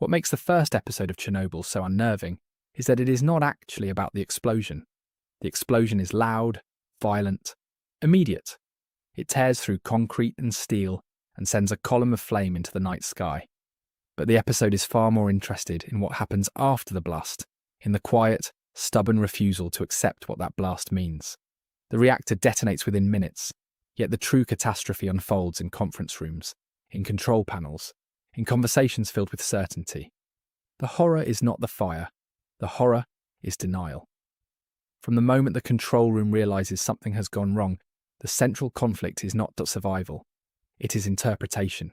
What makes the first episode of Chernobyl so unnerving is that it is not actually about the explosion. The explosion is loud, violent, immediate. It tears through concrete and steel and sends a column of flame into the night sky. But the episode is far more interested in what happens after the blast, in the quiet, stubborn refusal to accept what that blast means. The reactor detonates within minutes, yet the true catastrophe unfolds in conference rooms, in control panels, in conversations filled with certainty. The horror is not the fire. The horror is denial. From the moment the control room realizes something has gone wrong, the central conflict is not survival. It is interpretation.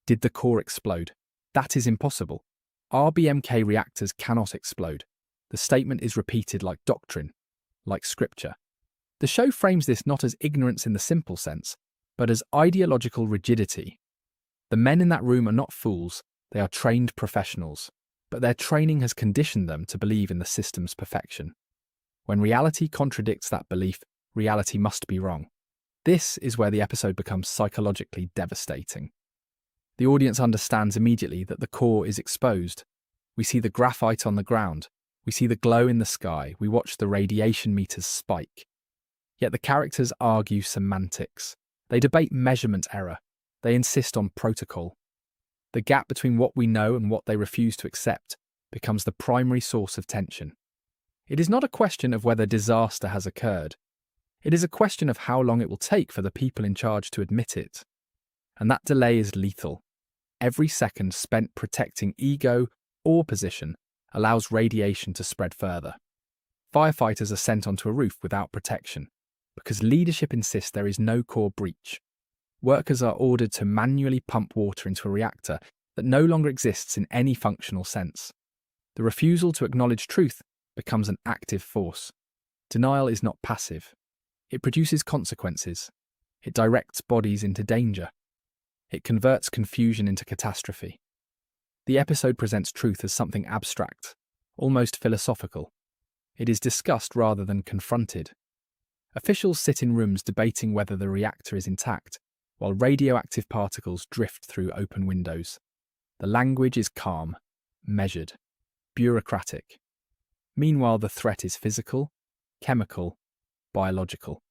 Did the core explode? That is impossible. RBMK reactors cannot explode. The statement is repeated like doctrine, like scripture. The show frames this not as ignorance in the simple sense, but as ideological rigidity. The men in that room are not fools, they are trained professionals, but their training has conditioned them to believe in the system's perfection. When reality contradicts that belief, reality must be wrong. This is where the episode becomes psychologically devastating. The audience understands immediately that the core is exposed. We see the graphite on the ground. We see the glow in the sky. We watch the radiation meters spike. Yet the characters argue semantics. They debate measurement error. They insist on protocol. The gap between what we know and what they refuse to accept becomes the primary source of tension. It is not a question of whether disaster has occurred. It is a question of how long it will take for the people in charge to admit it. And that delay is lethal. Every second spent protecting ego or position allows radiation to spread further. Firefighters are sent onto a roof without protection, because leadership insists there is no core breach. Workers are ordered to manually pump water into a reactor that no longer exists in any functional sense. The refusal to acknowledge truth becomes an active force. Denial is not passive. It produces consequences. It directs bodies into danger. It converts confusion into catastrophe. The episode presents truth as something abstract, almost philosophical. It is discussed rather than confronted. Officials sit in rooms debating whether the reactor is intact, while radioactive particles drift through open windows. The language is calm, measured, bureaucratic. Meanwhile, the threat is physical, chemical, biological.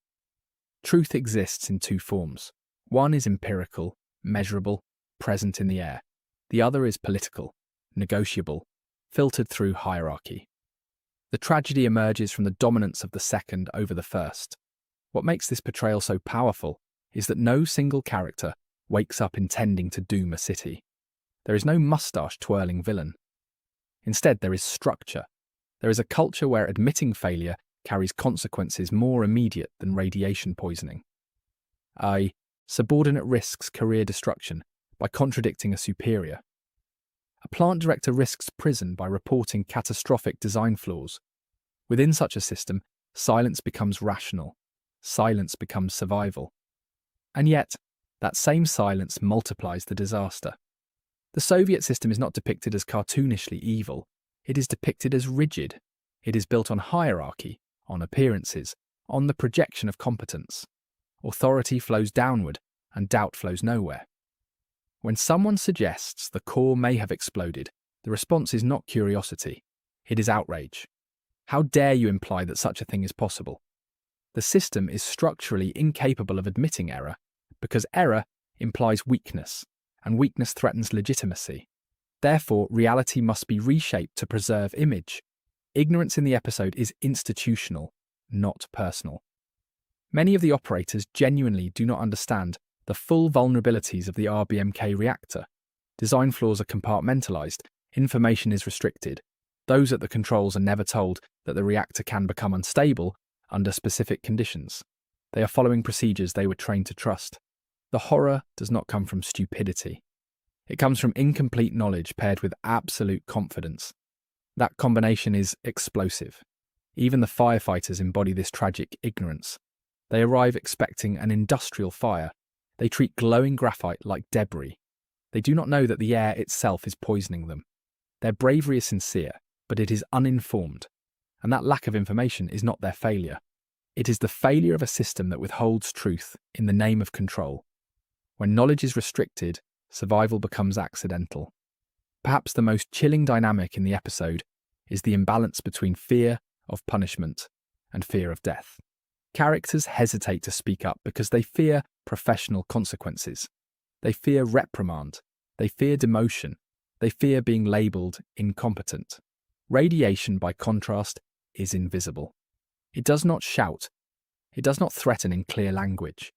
Truth exists in two forms. One is empirical, measurable, present in the air. The other is political, negotiable, filtered through hierarchy. The tragedy emerges from the dominance of the second over the first. What makes this portrayal so powerful is that no single character wakes up intending to doom a city. There is no mustache-twirling villain. Instead, there is structure. There is a culture where admitting failure carries consequences more immediate than radiation poisoning. A subordinate risks career destruction by contradicting a superior. A plant director risks prison by reporting catastrophic design flaws. Within such a system, silence becomes rational. Silence becomes survival. And yet, that same silence multiplies the disaster. The Soviet system is not depicted as cartoonishly evil. It is depicted as rigid. It is built on hierarchy, on appearances, on the projection of competence. Authority flows downward, and doubt flows nowhere. When someone suggests the core may have exploded, the response is not curiosity. It is outrage. How dare you imply that such a thing is possible? The system is structurally incapable of admitting error, because error implies weakness, and weakness threatens legitimacy. Therefore, reality must be reshaped to preserve image. Ignorance in the episode is institutional, not personal. Many of the operators genuinely do not understand the full vulnerabilities of the RBMK reactor. Design flaws are compartmentalized, information is restricted. Those at the controls are never told that the reactor can become unstable under specific conditions. They are following procedures they were trained to trust. The horror does not come from stupidity. It comes from incomplete knowledge paired with absolute confidence. That combination is explosive. Even the firefighters embody this tragic ignorance. They arrive expecting an industrial fire. They treat glowing graphite like debris. They do not know that the air itself is poisoning them. Their bravery is sincere, but it is uninformed. And that lack of information is not their failure. It is the failure of a system that withholds truth in the name of control. When knowledge is restricted, survival becomes accidental. perhaps the most chilling dynamic in the episode is the imbalance between fear of punishment and fear of death. Characters hesitate to speak up because they fear professional consequences. They fear reprimand. They fear demotion. They fear being labelled incompetent. Radiation, by contrast, is invisible. It does not shout. It does not threaten in clear language.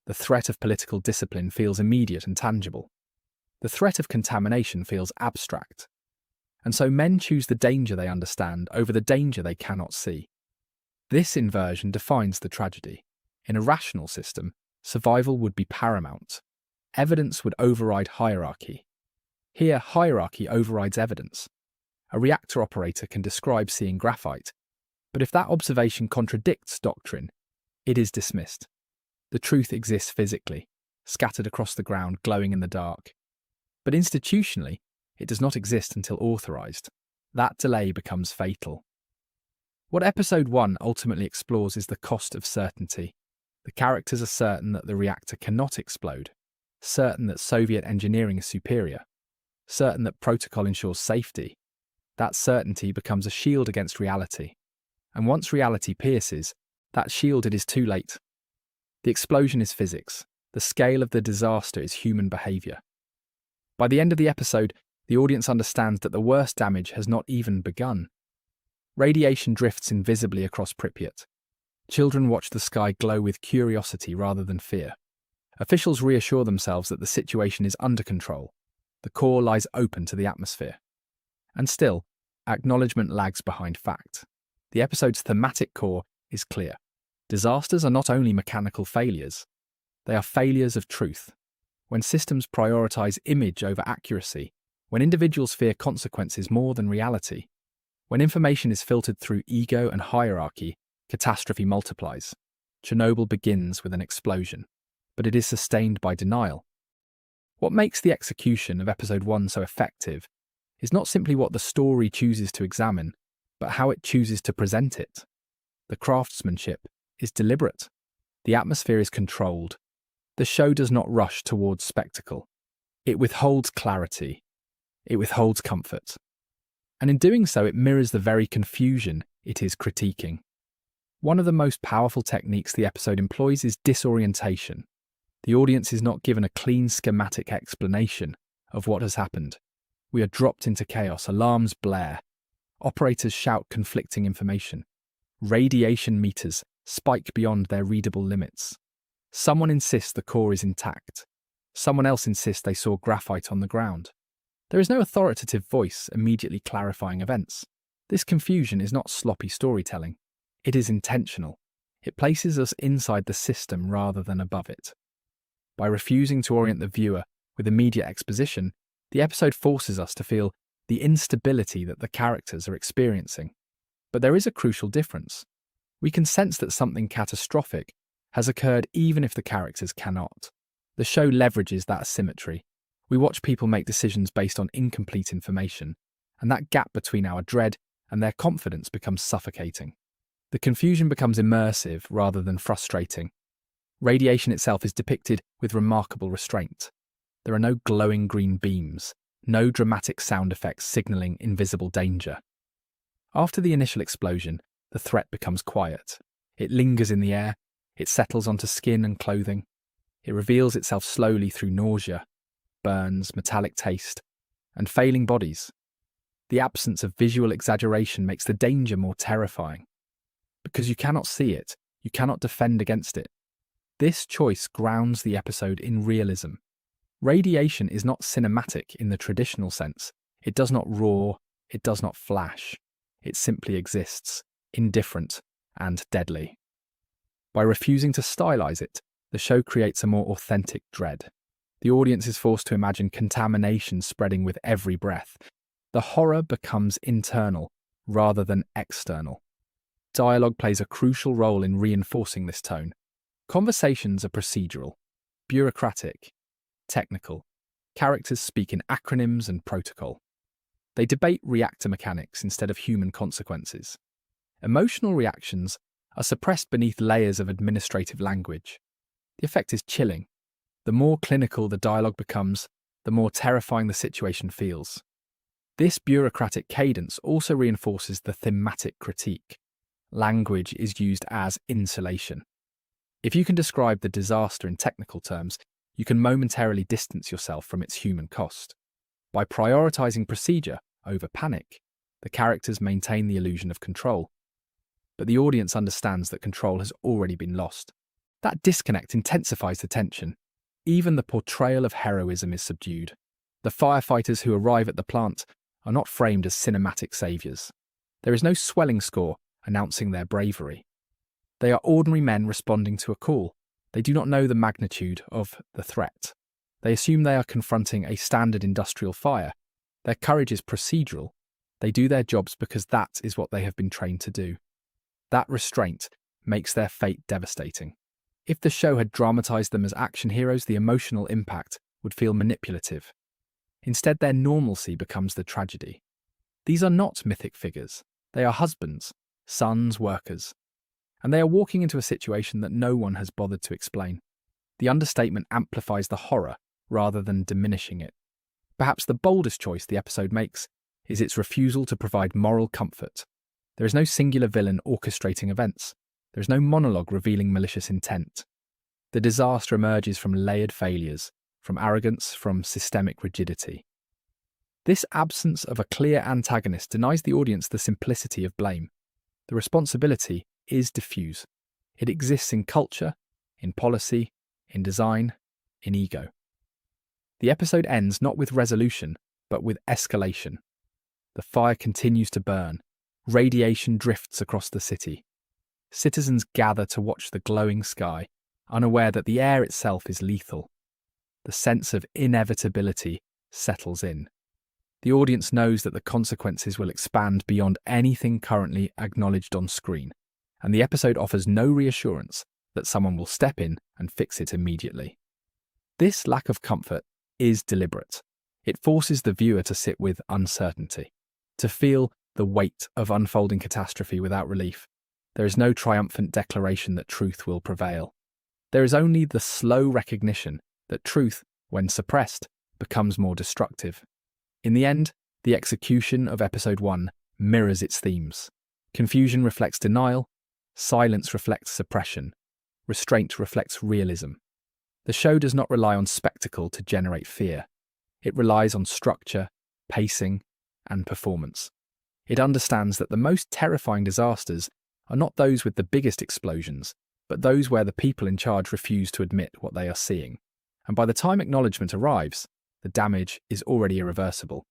The threat of political discipline feels immediate and tangible. The threat of contamination feels abstract. And so men choose the danger they understand over the danger they cannot see. This inversion defines the tragedy. In a rational system, survival would be paramount. Evidence would override hierarchy. Here, hierarchy overrides evidence. A reactor operator can describe seeing graphite, but if that observation contradicts doctrine, it is dismissed. The truth exists physically, scattered across the ground, glowing in the dark. But institutionally, it does not exist until authorized. That delay becomes fatal. What Episode 1 ultimately explores is the cost of certainty. The characters are certain that the reactor cannot explode, certain that Soviet engineering is superior, certain that protocol ensures safety. That certainty becomes a shield against reality. And once reality pierces, that shield, it is too late. The explosion is physics. The scale of the disaster is human behaviour. By the end of the episode, the audience understands that the worst damage has not even begun. Radiation drifts invisibly across Pripyat. Children watch the sky glow with curiosity rather than fear. Officials reassure themselves that the situation is under control. The core lies open to the atmosphere. And still, acknowledgement lags behind fact. The episode's thematic core is clear. Disasters are not only mechanical failures, they are failures of truth. When systems prioritize image over accuracy, when individuals fear consequences more than reality, when information is filtered through ego and hierarchy, catastrophe multiplies. Chernobyl begins with an explosion, but it is sustained by denial. What makes the execution of Episode 1 so effective is not simply what the story chooses to examine, but how it chooses to present it. The craftsmanship is deliberate. The atmosphere is controlled. The show does not rush towards spectacle. It withholds clarity. It withholds comfort. And in doing so, it mirrors the very confusion it is critiquing. One of the most powerful techniques the episode employs is disorientation. The audience is not given a clean schematic explanation of what has happened. We are dropped into chaos, alarms blare. Operators shout conflicting information. Radiation meters spike beyond their readable limits. Someone insists the core is intact. Someone else insists they saw graphite on the ground. There is no authoritative voice immediately clarifying events. This confusion is not sloppy storytelling. It is intentional. It places us inside the system rather than above it. By refusing to orient the viewer with immediate exposition, the episode forces us to feel the instability that the characters are experiencing. But there is a crucial difference. We can sense that something catastrophic has occurred even if the characters cannot. The show leverages that asymmetry. We watch people make decisions based on incomplete information, and that gap between our dread and their confidence becomes suffocating. The confusion becomes immersive rather than frustrating. Radiation itself is depicted with remarkable restraint. There are no glowing green beams, no dramatic sound effects signalling invisible danger. After the initial explosion, the threat becomes quiet. It lingers in the air, it settles onto skin and clothing. It reveals itself slowly through nausea, burns, metallic taste, and failing bodies. The absence of visual exaggeration makes the danger more terrifying. Because you cannot see it, you cannot defend against it. This choice grounds the episode in realism. Radiation is not cinematic in the traditional sense. It does not roar, it does not flash. It simply exists, indifferent and deadly. By refusing to stylize it, the show creates a more authentic dread. The audience is forced to imagine contamination spreading with every breath. The horror becomes internal rather than external. Dialogue plays a crucial role in reinforcing this tone. Conversations are procedural, bureaucratic, technical. Characters speak in acronyms and protocol. They debate reactor mechanics instead of human consequences. Emotional reactions are suppressed beneath layers of administrative language. The effect is chilling. The more clinical the dialogue becomes, the more terrifying the situation feels. This bureaucratic cadence also reinforces the thematic critique. Language is used as insulation. If you can describe the disaster in technical terms, you can momentarily distance yourself from its human cost. By prioritizing procedure over panic, the characters maintain the illusion of control. But the audience understands that control has already been lost. That disconnect intensifies the tension. Even the portrayal of heroism is subdued. The firefighters who arrive at the plant are not framed as cinematic saviors. There is no swelling score announcing their bravery. They are ordinary men responding to a call. They do not know the magnitude of the threat. They assume they are confronting a standard industrial fire. Their courage is procedural. They do their jobs because that is what they have been trained to do. That restraint makes their fate devastating. If the show had dramatized them as action heroes, the emotional impact would feel manipulative. Instead, their normalcy becomes the tragedy. These are not mythic figures. They are husbands, sons, workers. And they are walking into a situation that no one has bothered to explain. The understatement amplifies the horror rather than diminishing it. Perhaps the boldest choice the episode makes is its refusal to provide moral comfort. There is no singular villain orchestrating events. There is no monologue revealing malicious intent. The disaster emerges from layered failures, from arrogance, from systemic rigidity. This absence of a clear antagonist denies the audience the simplicity of blame. The responsibility is diffuse. It exists in culture, in policy, in design, in ego. The episode ends not with resolution, but with escalation. The fire continues to burn. Radiation drifts across the city. Citizens gather to watch the glowing sky, unaware that the air itself is lethal. The sense of inevitability settles in. The audience knows that the consequences will expand beyond anything currently acknowledged on screen, and the episode offers no reassurance that someone will step in and fix it immediately. This lack of comfort is deliberate. It forces the viewer to sit with uncertainty, to feel the weight of unfolding catastrophe without relief. There is no triumphant declaration that truth will prevail. There is only the slow recognition that truth, when suppressed, becomes more destructive. In the end, the execution of episode 1 mirrors its themes. Confusion reflects denial, silence reflects suppression, restraint reflects realism. The show does not rely on spectacle to generate fear. It relies on structure, pacing, and performance. It understands that the most terrifying disasters are not those with the biggest explosions, but those where the people in charge refuse to admit what they are seeing. And by the time acknowledgement arrives, the damage is already irreversible.